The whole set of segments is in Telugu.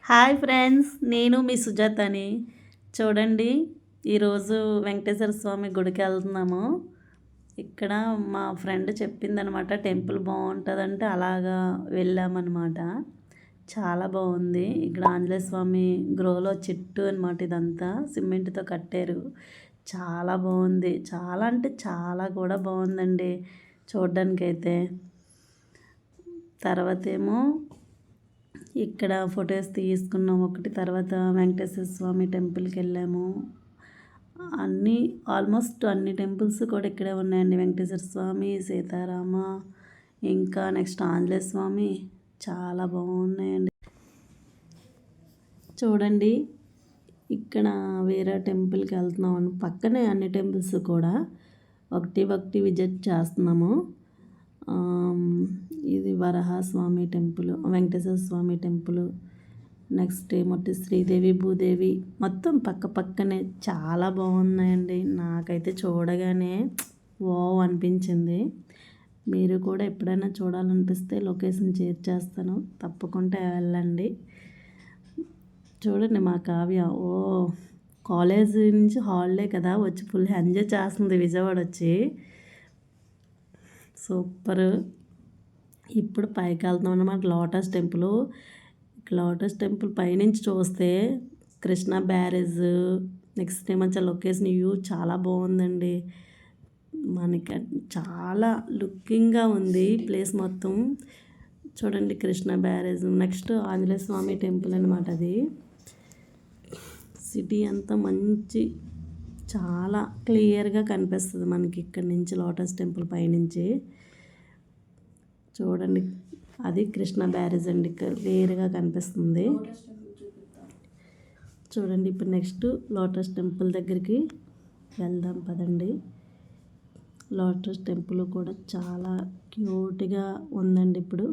హాయ్ ఫ్రెండ్స్, నేను మీ సుజాతని. చూడండి, ఈరోజు వెంకటేశ్వర స్వామి గుడికి వెళ్తున్నాము. ఇక్కడ మా ఫ్రెండ్ చెప్పిందనమాట, టెంపుల్ బాగుంటుందంటే అలాగా వెళ్ళామన్నమాట. చాలా బాగుంది. ఇక్కడ ఆంజనేయ స్వామి గృహలో చెట్టు అనమాట, ఇదంతా సిమెంట్తో కట్టారు. చాలా బాగుంది. చాలా అంటే చాలా కూడా బాగుందండి చూడ్డానికైతే. తర్వాత ఏమో ఇక్కడ ఫొటోస్ తీసుకున్నాం ఒకటి. తర్వాత వెంకటేశ్వర స్వామి టెంపుల్కి వెళ్ళాము. ఆల్మోస్ట్ అన్ని టెంపుల్స్ కూడా ఇక్కడే ఉన్నాయండి. వెంకటేశ్వర స్వామి, సీతారామ, ఇంకా నెక్స్ట్ ఆంజనేయ స్వామి, చాలా బాగున్నాయండి. చూడండి, ఇక్కడ వేరే టెంపుల్కి వెళ్తున్నాము. పక్కనే అన్ని టెంపుల్స్ కూడా ఒకటి విజిట్ చేస్తున్నాము. ఇది వరహస్వామి టెంపుల్, వెంకటేశ్వర స్వామి టెంపుల్, నెక్స్ట్ ఏమొట్టి శ్రీదేవి భూదేవి, మొత్తం పక్కనే చాలా బాగున్నాయండి. నాకైతే చూడగానే వావ్ అనిపించింది. మీరు కూడా ఎప్పుడైనా చూడాలనిపిస్తే లొకేషన్ షేర్ చేస్తాను, తప్పకుండా వెళ్ళండి. చూడండి, మా కావ్య కాలేజ్ నుంచి హాలిడే కదా వచ్చి ఫుల్ ఎంజాయ్ చేస్తుంది విజయవాడ వచ్చి. సూపర్. ఇప్పుడు పైకి వెళ్తున్నాం అన్నమాట, లోటస్ టెంపుల్ పైనుంచి చూస్తే కృష్ణా బ్యారేజ్, నెక్స్ట్ ఏమంటే లొకేషన్ వ్యూ చాలా బాగుందండి. మనకి చాలా లుకింగ్గా ఉంది ప్లేస్ మొత్తం. చూడండి, కృష్ణా బ్యారేజ్, నెక్స్ట్ ఆంజనేయ స్వామి టెంపుల్ అనమాట. అది సిటీ అంతా మంచి చాలా క్లియర్గా కనిపిస్తుంది మనకి ఇక్కడ నుంచి, లోటస్ టెంపుల్ పైనుంచి. చూడండి, అది కృష్ణ బ్యారేజ్ అండి, క్లియర్గా కనిపిస్తుంది. చూడండి, ఇప్పుడు నెక్స్ట్ లోటస్ టెంపుల్ దగ్గరికి వెళ్దాం పదండి. లోటస్ టెంపుల్ కూడా చాలా క్యూట్గా ఉందండి. ఇప్పుడు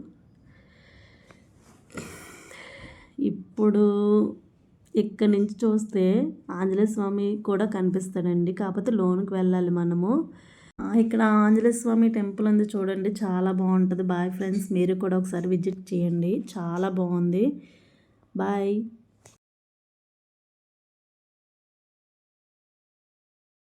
ఇక్కడ నుంచి చూస్తే ఆంజనేయ స్వామి కూడా కనిపిస్తాడండి, కాకపోతే లోనికి వెళ్ళాలి మనము. ఇక్కడ ఆంజనేయ స్వామి టెంపుల్ ఉంది చూడండి, చాలా బాగుంటుంది. బాయ్ ఫ్రెండ్స్, మీరు కూడా ఒకసారి విజిట్ చేయండి, చాలా బాగుంది. బాయ్.